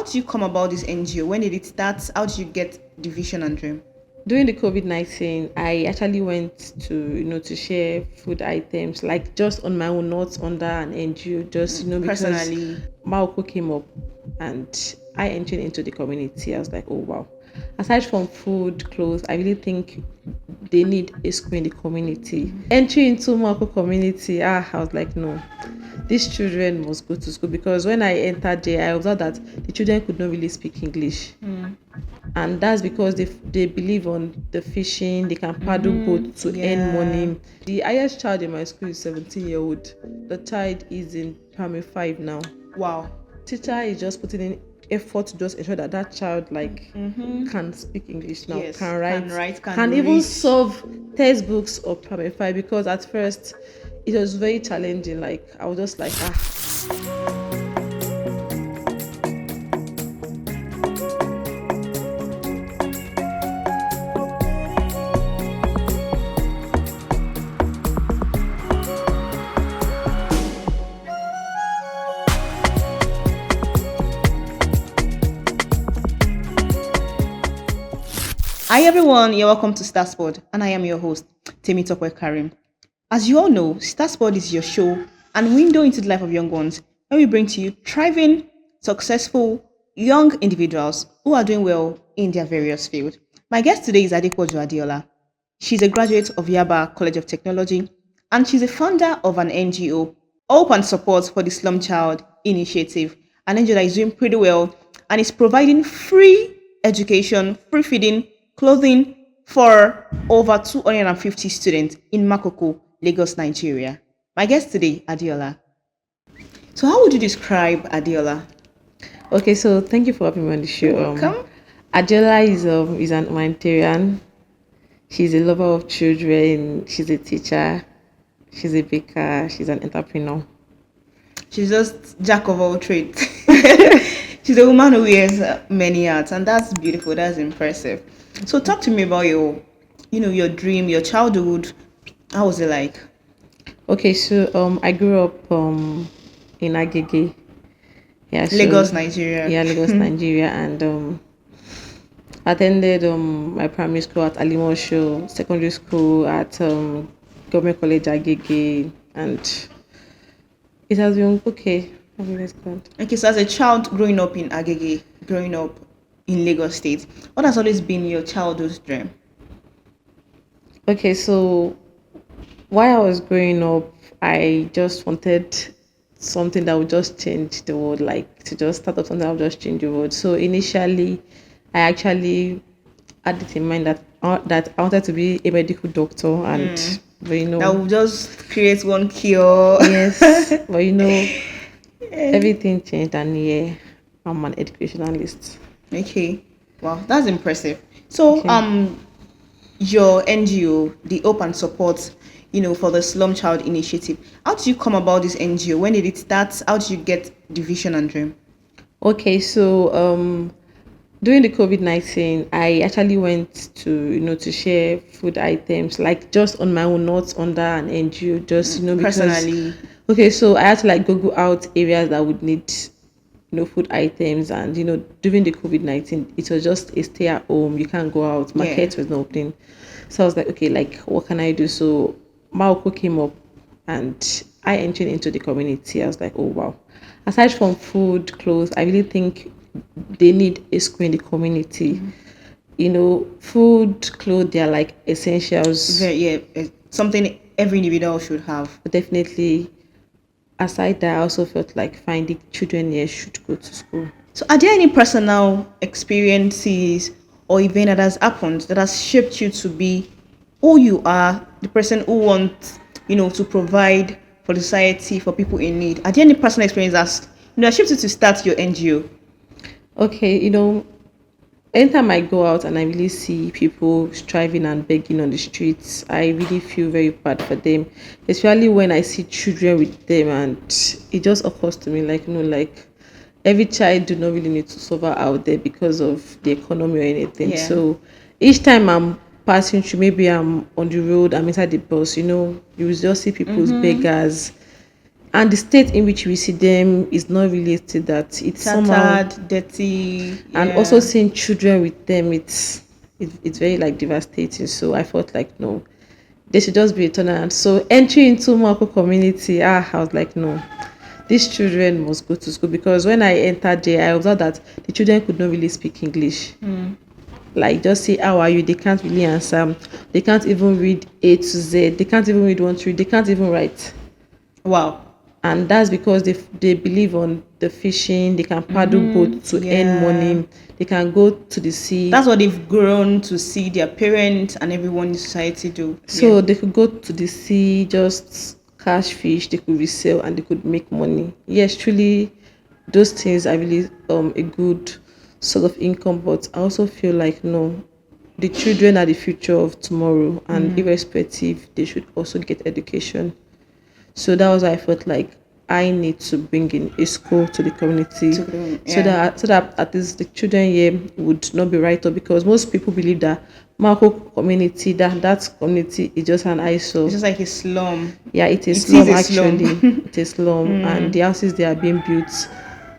How did you come about this NGO? When did it start? How did you get the vision and dream? During the COVID-19, I actually went to share food items, like just on my own, not under an NGO, just because Personally, Makoko came up and I entered into the community. I was like, oh wow. Aside from food, clothes, I really think they need a school in the community. Entry into Makoko community, I was like, no, these children must go to school, because when I entered there, I observed that the children could not really speak English, and that's because they believe on the fishing. They can paddle boat to earn yeah. money. The highest child in my school is 17-year-old. The child is in primary 5 now. Wow. Teacher is just putting in effort to just ensure that that child can speak English now, Yes. can write, Can even read. solve textbooks of primary 5, because at first it was very challenging. Like I was just like, Hi everyone, you're welcome to Starspod, and I am your host, Temi Tokwe Karim. As you all know, Starspod is your show and window into the life of young ones, where we bring to you thriving, successful, young individuals who are doing well in their various fields. My guest today is Adepoju Adeola. She's a graduate of Yaba College of Technology, and she's a founder of an NGO, Hope and Support for the Slum Child Initiative, an NGO that is doing pretty well and is providing free education, free feeding, clothing for over 250 students in Makoko, Lagos, Nigeria. My guest today, Adiola. So, how would you describe Adiola? okay, so thank you for having me on the You're show. welcome. Adela is an humanitarian. She's a lover of children. She's a teacher. She's a baker. She's an entrepreneur. She's just jack of all trades. She's a woman who wears many hats, and that's beautiful. That's impressive. So, talk to me about your dream, your childhood. How was it like? Okay, so I grew up in Agege. Yeah, so Lagos, Nigeria. yeah, Lagos, Nigeria, and attended my primary school at Alimosho, secondary school at Government College Agege, and it has been okay. I mean, it's good. Okay, so as a child growing up in Agege, growing up in Lagos State, what has always been your childhood dream? Okay, so while I was growing up, I just wanted something that would just change the world, like to just start up something that would just change the world. So initially, I actually had it in mind that I wanted to be a medical doctor, and but That will just create one cure. yes, but everything changed, and yeah, I'm an educationalist. Okay, wow, that's impressive. So, Okay. your NGO, the Hope and Support, for the Slum Child Initiative. How did you come about this NGO? When did it start? How did you get the vision and dream? Okay, so during the COVID-19, I actually went to share food items, like just on my own, not under an NGO, just because. Personally, Okay, so I had to like Google out areas that would need food items, and during the COVID-19, it was just a stay at home. You can't go out. yeah. Market was not opening, so I was like, okay, like what can I do? So Maoko came up, and I entered into the community. I was like, oh wow. Aside from food, clothes, I really think they need a school in the community. Food, clothes, they're like essentials. Very, yeah, something every individual should have. But definitely, aside that, I also felt like finding children here should go to school. So, are there any personal experiences or event that has happened that has shaped you to be who you are, the person who wants, to provide for the society for people in need? Are there any personal experiences that shaped you to start your NGO? Okay, anytime I go out and I really see people striving and begging on the streets, I really feel very bad for them, especially when I see children with them, and it just occurs to me like, like every child do not really need to suffer out there because of the economy or anything. Yeah. So each time I'm passing through, maybe I'm on the road, I'm inside the bus, you will just see people's beggars and the state in which we see them is not really a state that it's somehow, Tattered, dirty. and also Yeah. seeing children with them, it's very like devastating. So I felt like no, there should just be a turnaround. So entry into Mako community, I was like no, these children must go to school, because when I entered there, I observed that the children could not really speak English. Like just say how are you, they can't really answer. They can't even read A to Z. They can't even read 1 to 3. They can't even write. Wow. And that's because they believe on the fishing. They can paddle boat to earn Yeah. money. They can go to the sea. That's what they've grown to see their parents and everyone in society do. So Yeah. they could go to the sea, just catch fish, they could resell and they could make money. Yes, truly those things are really a good sort of income, but I also feel like no, the children are the future of tomorrow, and irrespective they should also get education. So that was why I felt like I need to bring in a school to the community, Yeah. so that at least the children here would not be right up, because most people believe that Marco community, that community is just an It's eyesore. just like a slum. Yeah, it is It is slum a actually. slum. It is slum, and the houses they are being built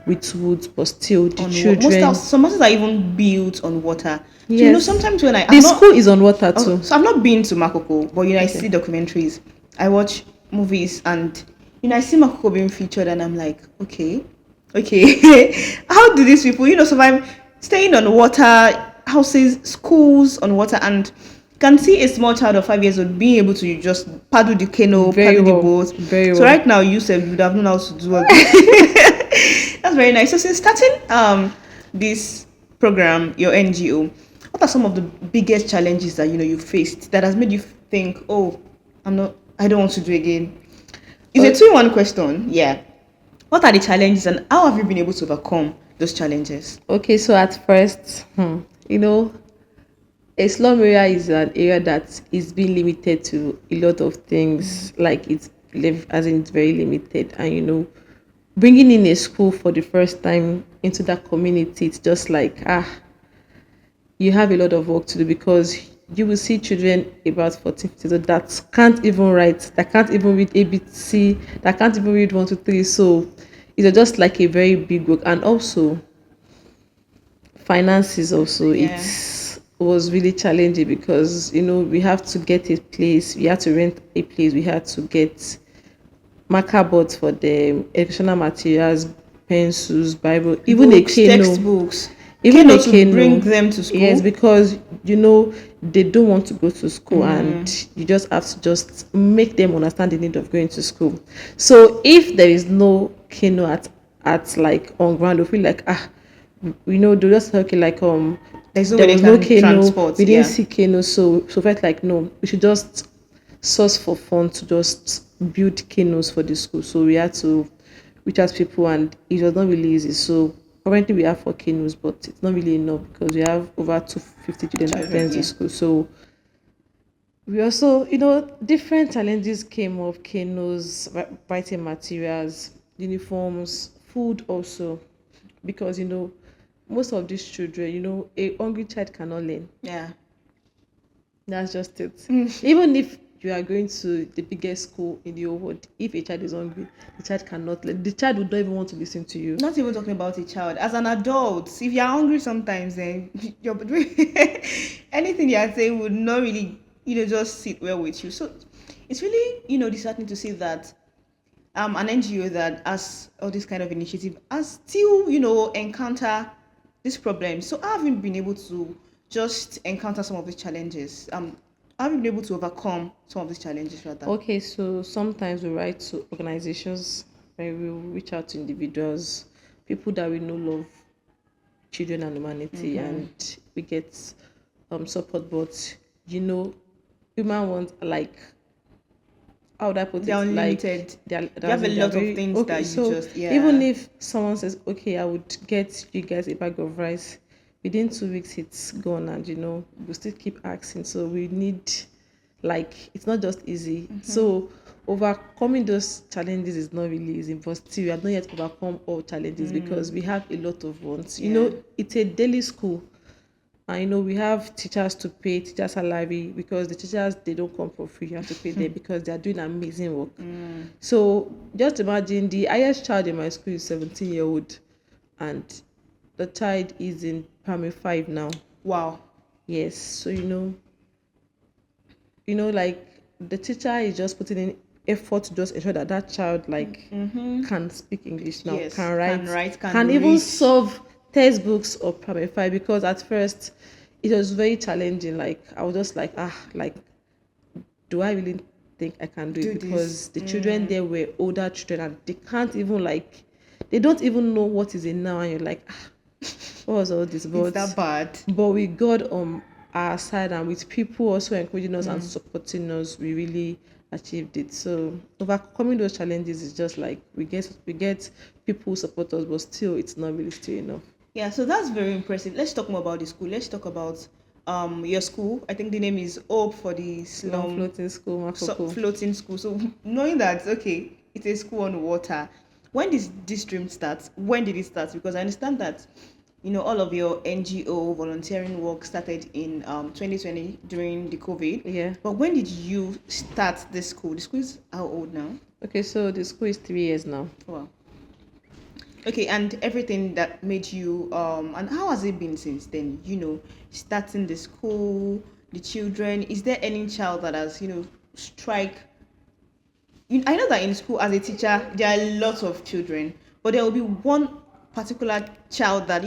with wood, but still the Most children. houses, some houses are even built on water. So Yes, sometimes when the I'm school not, is on water oh, too. so I've not been to Makoko, but I Okay. see documentaries, I watch movies, and I see Makoko being featured, and I'm like, okay, okay, how do these people, survive staying on water, houses, schools on water, and can see a small child of 5 years old being able to just paddle the canoe, Very paddle the well, boat. very So well. right now, you said you would have known how to do all this. That's very nice. So since starting this program, your NGO, what are some of the biggest challenges that you faced that has made you think, oh, I don't want to do again? It's a O- two-in-one question. Yeah. What are the challenges and how have you been able to overcome those challenges? Okay, so at first, you know, a slum area is an area that is being limited to a lot of things, like as in it's very limited, and bringing in a school for the first time into that community, it's just like you have a lot of work to do, because you will see children about 14, 15 that can't even write, that can't even read ABC, that can't even read 1, 2, 3. So it's just like a very big work. And also finances also, Yeah. it was really challenging, because we have to get a place, we had to rent a place, we had to get marker boards for the educational materials, pencils, bible, even a Books, canoe. textbooks. Even a Keno to bring canoe. them to Yes, school. because they don't want to go to school, and you just have to just make them understand the need of going to school. So if there is no canoe at like on ground, they feel like they'll just say, okay, like There's no way there they was no can canoe, transport. we didn't Yeah. see canoe, so felt like no, we should just source for funds to just build canoes for the school. So we had to reach out to people, and it was not really easy. So currently we have 4 canoes, but it's not really enough, because we have over 250 children that Children. attend the Yeah. school. So we also, different challenges came of canoes, writing materials, uniforms, food also, because most of these children, a hungry child cannot learn. Yeah. That's just it. Even if you are going to the biggest school in the whole world, if a child is hungry, the child cannot learn. The child would not even want to listen to you. Not even talking about a child. As an adult, if you're hungry sometimes, then you're anything you are saying would not really, just sit well with you. So it's really, disheartening to see that an NGO that has all this kind of initiative has still, encounter this problem. So how have you been able to just encounter some of these challenges? How have you been able to overcome some of these challenges rather? Okay, so sometimes we write to organizations, and we reach out to individuals, people that we know love children and humanity, and we get support. But human ones, like, how would I put They're it? Like unlimited. You have a they're lot of very things okay. that you So just, yeah. even if someone says, okay, I would get you guys a bag of rice, within 2 weeks it's gone, and we still keep asking. So we need, like, it's not just easy. So overcoming those challenges is not really easy, but still we have not yet overcome all challenges, because we have a lot of ones. Yeah. It's a daily school. I know we have teachers to pay, teacher salary, because the teachers, they don't come for free. You have to pay them because they are doing amazing work. So just imagine the highest child in my school is 17-year-old, and the child is in primary five now. Wow. Yes. So like the teacher is just putting in effort to just ensure that that child like can speak English now, Yes. can Can write, write, can can even read. solve textbooks of primary five, because at first it was very challenging. Like I was just like, like, do I really think I can do it? Do this. Because the children there were older children and they can't even like, they don't even know what is it now, and you're like, what was all this? It's that bad. But with God on our side and with people also encouraging us and supporting us, we really achieved it. So overcoming those challenges is just like we get people who support us, but still it's not really still enough. Yeah, so that's very impressive. Let's talk more about the school. Let's talk about your school. I think the name is Hope for the Slum Slum Floating School, Makoko. Floating School. So knowing that, okay, it's a school on water. When did this dream start? When did it start? Because I understand that all of your NGO volunteering work started in 2020 during the COVID. Yeah. But when did you start this school? The school is how old now? Okay, so the school is 3 years now. Wow. Okay, and everything that made you and how has it been since then? Starting the school, the children. Is there any child that has strike? I know that in school as a teacher there are lots of children, but there will be one particular child that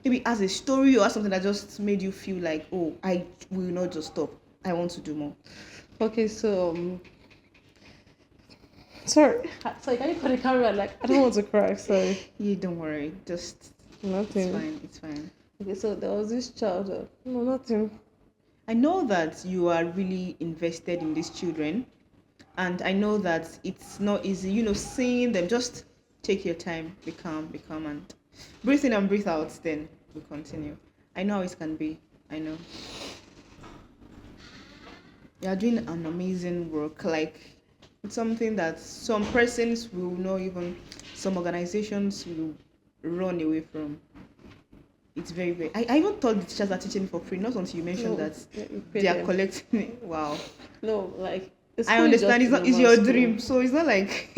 maybe has a story or has something that just made you feel like, oh, I will not just stop. I want to do more. Okay, so sorry, can you put the camera? Like, I don't want to cry. Sorry, Yeah, don't worry. Just it's nothing. fine. It's fine. Okay, so there was this child. No, nothing. I know that you are really invested in these children, and I know that it's not easy, seeing them. Just take your time, be calm, and breathe in and breathe out. Then we continue. I know how it can be. I know you are doing an amazing work. Like it's something that some persons will not even, some organizations will run away from. It's very, very. I even thought the teachers are teaching for free. Not until you mentioned No, that yeah, you pay they are them. collecting it. Wow. No, like the I school is just understand a it's not, it's normal your school. dream, so it's not like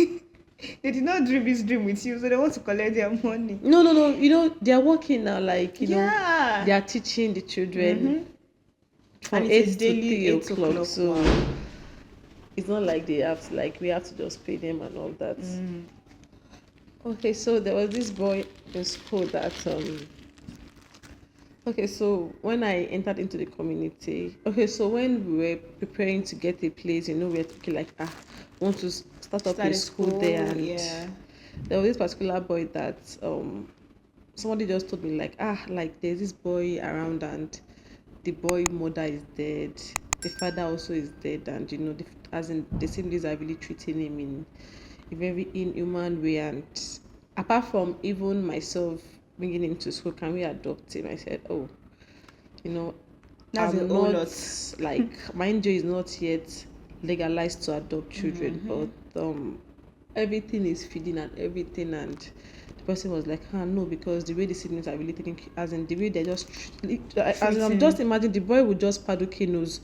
they did not dream this dream with you, so they want to collect their money. No, no, no. They are working now. Like Yeah. they are teaching the children Mm-hmm. And from it's a 8 to daily three 8 o'clock. o'clock. So Wow. it's not like they have to, like we have to just pay them and all that. Okay, so there was this boy in school that okay, so when I entered into the community, okay, so when we were preparing to get a place, we were thinking like, want to start up a Started school there, school, and yeah. there was this particular boy that somebody just told me like, like there's this boy around, and the boy mother is dead, the father also is dead, and as in the siblings are really treating him in a very inhuman way, and apart from even myself bringing him to school, can we adopt him? I said, oh, you know, That's a I'm whole not, lot. like, my NGO is not yet legalized to adopt children, but everything is feeding and everything, and the person was like, no, because the way the siblings are really taking, as in the way they just, as in, I'm just Treating. imagine the boy would just paddle canoes,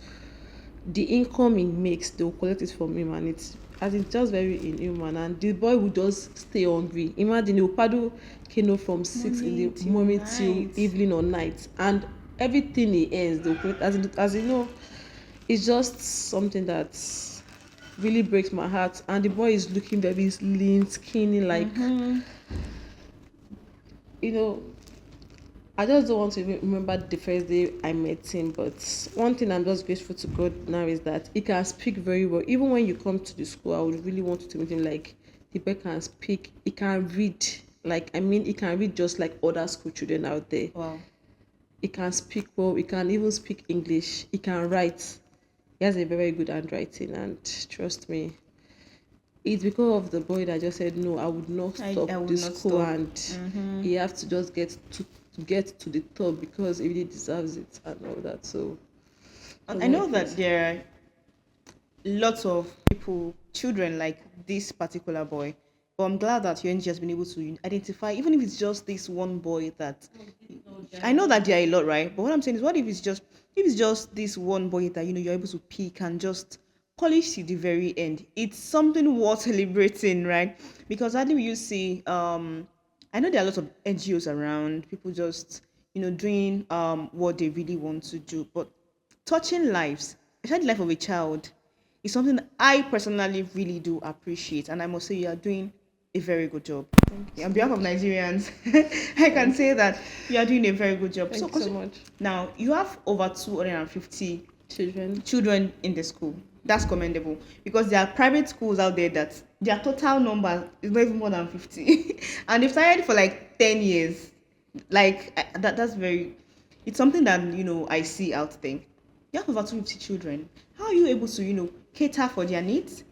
the income he makes, they will collect it from him, and it's as it's just very inhuman, and the boy will just stay hungry. Imagine he will paddle canoe from 6 in Morning the till morning till night. evening or night, and everything he earns, they'll collect, as you know, it's just something that really breaks my heart. And the boy is looking very lean, skinny, like, you know I just don't want to even remember the first day I met him, but one thing I'm just grateful to God now is that he can speak very well. Even when you come to the school, I would really want you to meet him. Like, the boy can speak, he can read. Like, I mean, he can read just like other school children out there. Wow. He can speak well, he can even speak English, he can write. He has a very good handwriting, and trust me, it's because of the boy that just said no, I would not stop I would this not school, stop. and he have to just get to the top because he really deserves it and all that. So And that's I how know it that is. there are lots of people, children like this particular boy, But I'm glad that your NG has been able to identify, even if it's just this one boy that I know that there are a lot, right? But what I'm saying is, what if it's just this one boy that you're able to pick and just polish to the very end? It's something worth celebrating, right? Because hardly will you see. I know there are lots of NGOs around, people just doing what they really want to do, but touching lives, especially the life of a child, is something I personally really do appreciate, and I must say you are doing a very good job. Thank you Yeah, so on behalf much. of Nigerians, I can Thank say that you are doing a very good job. thank So, you so much. now you have over 250 Children. children in the school. That's commendable because there are private schools out there that their total number is not even more than 50, and they've started for like 10 years. Like that's very. It's something that I see out there. You have over 250 children. How are you able to cater for their needs?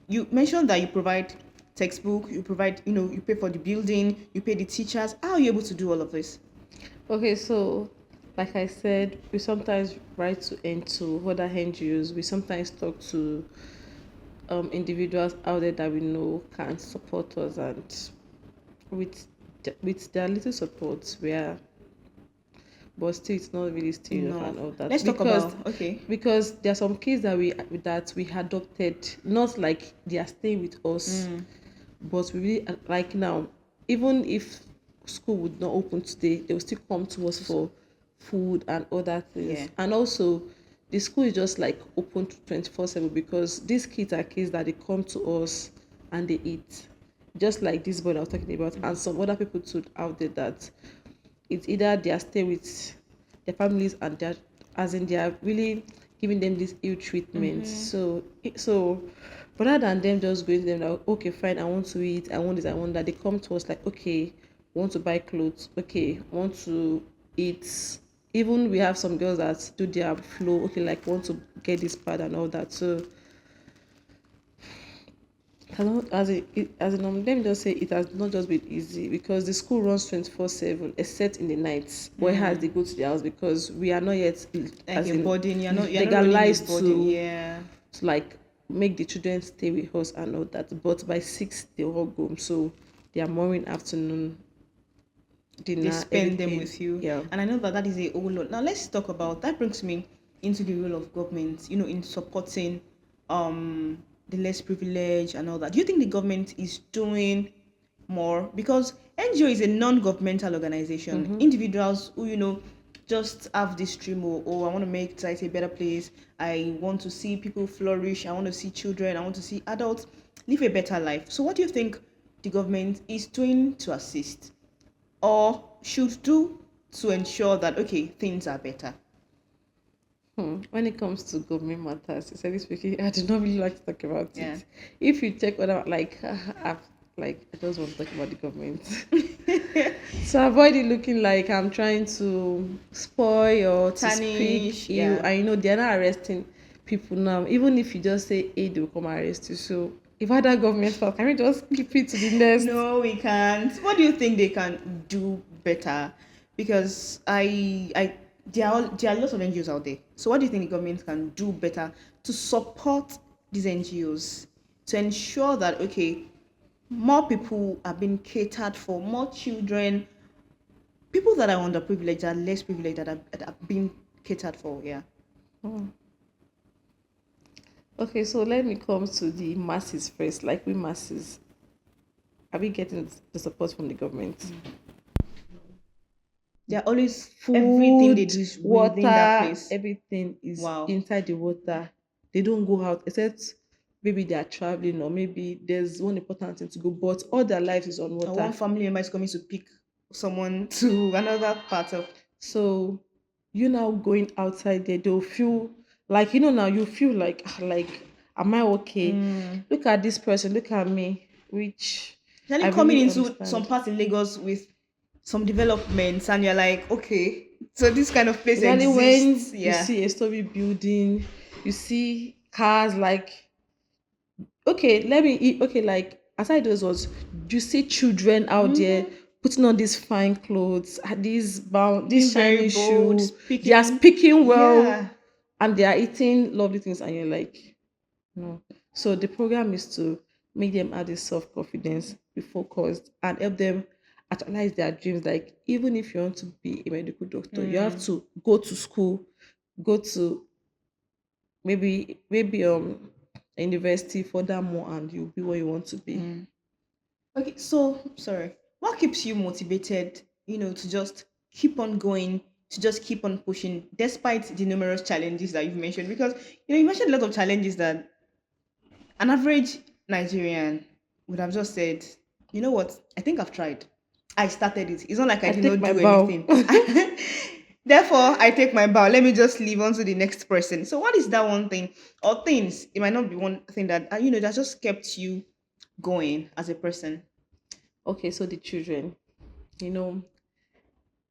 You mentioned that you provide textbook, you provide you pay for the building, you pay the teachers. How are you able to do all of this? Okay, so like I said, we sometimes write to other NGOs. We sometimes talk to individuals out there that we know can support us, and with with their little support, we are, but still it's not really still enough No. and all that Let's talk because about okay. there are some kids that we adopted, not like they are staying with us, but we really like now. Even if school would not open today, they will still come to us for food and other Yeah. things. And also, the school is just like open to 24/7 because these kids are kids that they come to us and they eat. Just like this boy I was talking about, and some other people too out there that it's either they are staying with their families and they're as in they are really giving them this ill treatment. So rather than them just going to them like, okay, fine, I want to eat, I want this, I want that, they come to us like, okay, want to buy clothes, okay, want to eat. Even we have some girls that do their flow, okay, like want to get this pad and all that. So as in let me just say it has not just been easy because the school runs 24/7 except in the nights where has they go to the house because we are not yet Like as a in burden, you're not running a legalized burden. Yeah. to like make the children stay with us and all that, but by 6 they all go, so their morning, afternoon, They dinner, spend them everything. with you. Yeah. And I know that that is a whole lot. Now let's talk about that. Brings me into the role of government, in supporting the less privileged and all that. Do you think the government is doing more? Because NGO is a non-governmental organization. Individuals who, just have this dream, I want to make society a better place. I want to see people flourish. I want to see children. I want to see adults live a better life. So what do you think the government is doing to assist or should do to ensure that okay things are better? When it comes to government matters, sincerely speaking, I do not really like to talk about Yeah. it. If you check other I just want to talk about the government. So avoid it looking like I'm trying to spoil or to speak Tarnish, ill. yeah. And they're not arresting people now. Even if you just say A, they will come arrest you. So if other government stuff, can we just keep it to the next? No, we can't. What do you think they can do better? Because there are lots of NGOs out there. So what do you think the government can do better to support these NGOs to ensure that okay, more people are being catered for, more children, people that are underprivileged are less privileged that are being catered for. Yeah. Okay, so let me come to the masses first. Like we masses, are we getting the support from the government? They're always everything they Food, do is within that water, place. everything is Wow. inside the water. They don't go out except maybe they are traveling or maybe there's one important thing to go, but all their life is on Or one water. family member is coming to pick someone to another part of. So you now going outside there, they'll feel like now you feel like like, am I okay? Look at this person, look at me, which I Especially coming really into some understand. parts in Lagos with some developments, and you're like, okay, so this kind of place Especially exists. when you Yeah. see a story building, you see cars like, okay, let me eat. Okay, like aside those ones, you see children out there putting on these fine clothes, this Being very shiny bold, shoe. They are speaking. speaking well, Yeah. and they are eating lovely things, and you're like, no. So the program is to make them have this self confidence, be focused, and help them actualize their dreams. Like even if you want to be a medical doctor, you have Mm, to go to school, go to maybe university furthermore, and you'll be what you want to be. mm. Okay, so sorry. What keeps you motivated, to just keep on going, to just keep on pushing, despite the numerous challenges that you've mentioned? Because you mentioned a lot of challenges that an average Nigerian would have just said, you know what, I think I've tried. I started it. It's not like I I did take not my do bow. anything. Therefore, I take my bow. Let me just leave on to the next person. So, what is that one thing or things? It might not be one thing that that just kept you going as a person. Okay, so the children, you know,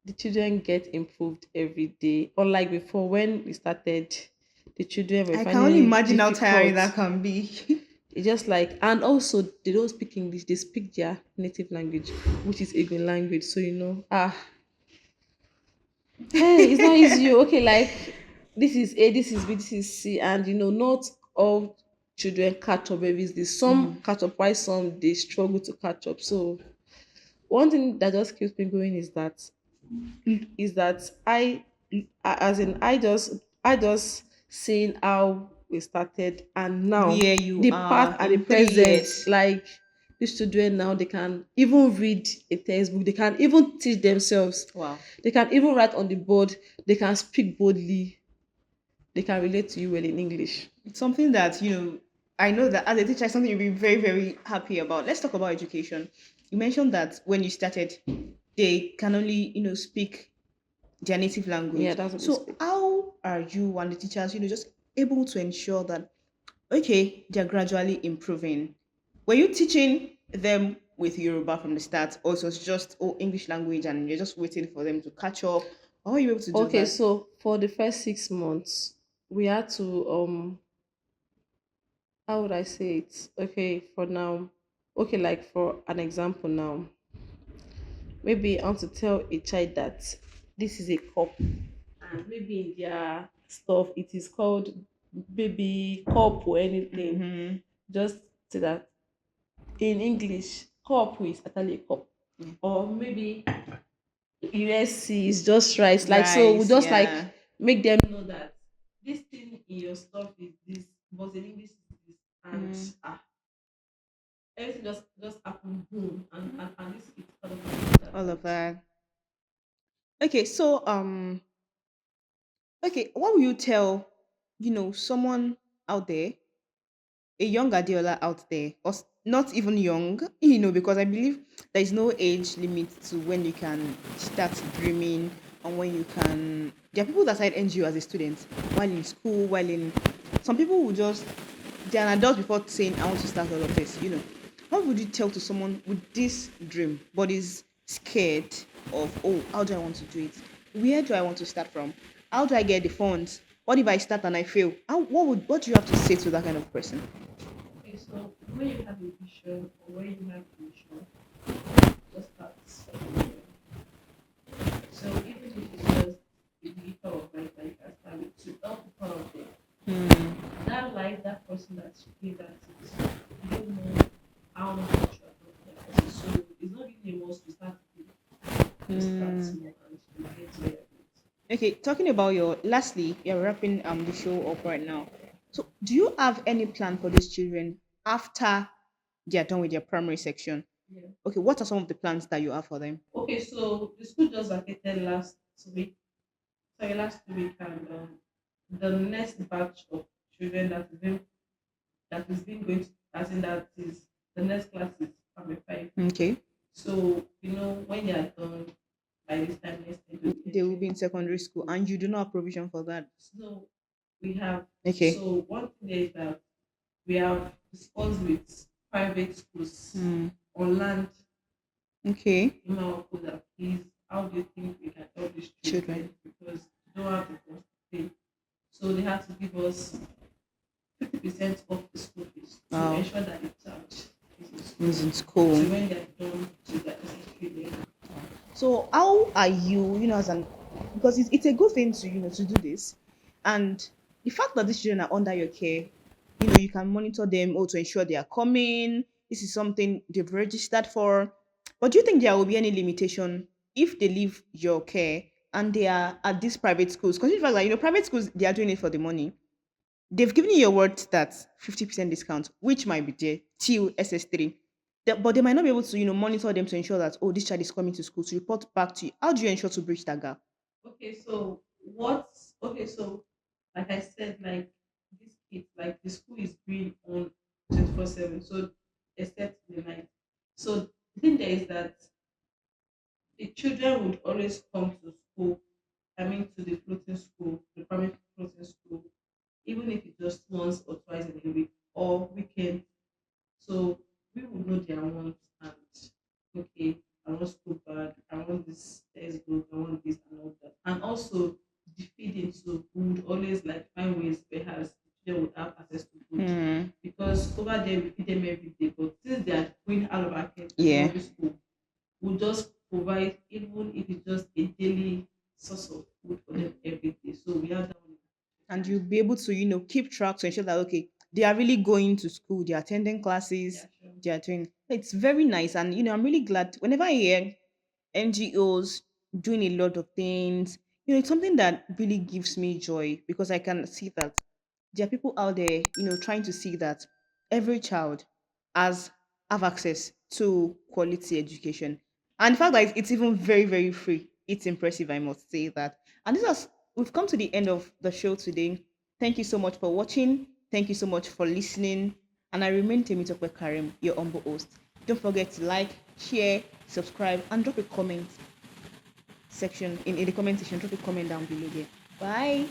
the children get improved every day. Unlike before when we started, the children were I can only finding it imagine how tiring difficult. that can be. It's just like, and also they don't speak English, they speak their native language, which is Igbo language. So hey, it's not easy. Okay, like this is A, this is B, this is C, and not all children catch up every day. Some Mhm. catch up, while some they struggle to catch up. So one thing that just keeps me going is that as in I just seeing how we started and now Where you the path are and the in 3 years. present, like these children now they can even read a textbook, they can even teach themselves, Wow. they can even write on the board, they can speak boldly, they can relate to you well in English. It's something that, I know that as a teacher, it's something you'll be very, very happy about. Let's talk about education. You mentioned that when you started, they can only, speak their native Yeah, language. that's what they So speak. how are you and the teachers, just able to ensure that, okay, they're gradually improving? Were you teaching them with Yoruba from the start, or it was just English language and you're just waiting for them to catch up? How are you able to do Okay, that? so for the first 6 months we had to how would I say it? Okay, for now, okay, like for an example now, maybe I want to tell a child that this is a cup, and maybe in their stuff it is called baby cup or anything. Mm-hmm. Just say that in English, cup is actually a cup, Yeah. or maybe USC is just rice. Like so, we Rice, just like yeah. make them know that this thing in your stuff is this, but in English is this, and Mm, everything just happen boom, and this is kind of all of important. that. Okay, so okay, what will you tell, someone out there, a young Adiola out there, or not even young, because I believe there is no age limit to when you can start dreaming and when you can. There are people that side NGO as a student while in school, while in. Some people will just they're an adult before saying I want to start all of this. What would you tell to someone with this dream but is scared of, oh, how do I want to do it? Where do I want to start from? How do I get the funds? What if I start and I fail? What do you have to say to that kind of person? Okay, so when you have a vision or when you have a mission, just start somewhere. So even if it's just a vehicle of life that you can start with to help people out there, Hmm. that life, that person that you gave that to, you don't know how much you are helping that person. So it's not really a must to start with, just start Hmm. small and you get where you're going. Okay, talking about lastly, you're wrapping the show up right now. So do you have any plan for these children after they are done with their primary section? Yeah. Okay, what are some of the plans that you have for them? Okay, so the school just vacated last week. Sorry, last week, and the next batch of children that is being going to, as in that is the next class is primary five. Okay. So when they are done by this time next year, they'll be They will be entering in secondary school school. and you do not have provision for that. So we have Okay. so one thing there is that we have discussed with private schools Hmm. on land Okay. in Makoko that please, how do you think we can help these Children. children because they don't have the funds to pay. So they had to give us 50% of the school fees to Wow. ensure that the child is in Is school in school. till when they are done to their necessary level. So how are you, as an because it's a good thing to to do this, and the fact that these children are under your care, you can monitor them or to ensure they are coming. This is something they've registered for. But do you think there will be any limitation if they leave your care and they are at these private schools? Because in fact, like, private schools, they are doing it for the money. They've given you your word that 50% discount, which might be there till SS3. But they might not be able to, monitor them to ensure that, oh, this child is coming to school to report back to you. How do you ensure to bridge that gap? Okay, so like I said, like this kid, like the school is being on 24/7. So except the night. So the thing there is that the children would always come to school. I mean, to the floating school, the private floating school, even if it's just once or twice in a week or weekend. So we would know their wants and okay, I want school bag, I want this textbook, I want this and all that. And also the feeding too, we would always like find ways perhaps the children would have access to food. Hmm. Because over there we feed them every day. But since they are going out of our care to Yeah. secondary school, we'll just provide even if it's just a daily source of food for them every day. So we have that one. And you'll be able to, keep track to ensure that, okay, they are really going to school, they are attending classes, Yeah, sure. they are doing, it's very nice. And, I'm really glad whenever I hear NGOs doing a lot of things. It's something that really gives me joy because I can see that there are people out there, trying to see that every child has have access to quality education. And the fact that it's even very, very free, it's impressive, I must say that. And we've come to the end of the show today. Thank you so much for watching. Thank you so much for listening. And I remain Temitope Karim, your humble host. Don't forget to like, share, subscribe, and drop a comment section in the comment section. Drop a comment down below there. Bye.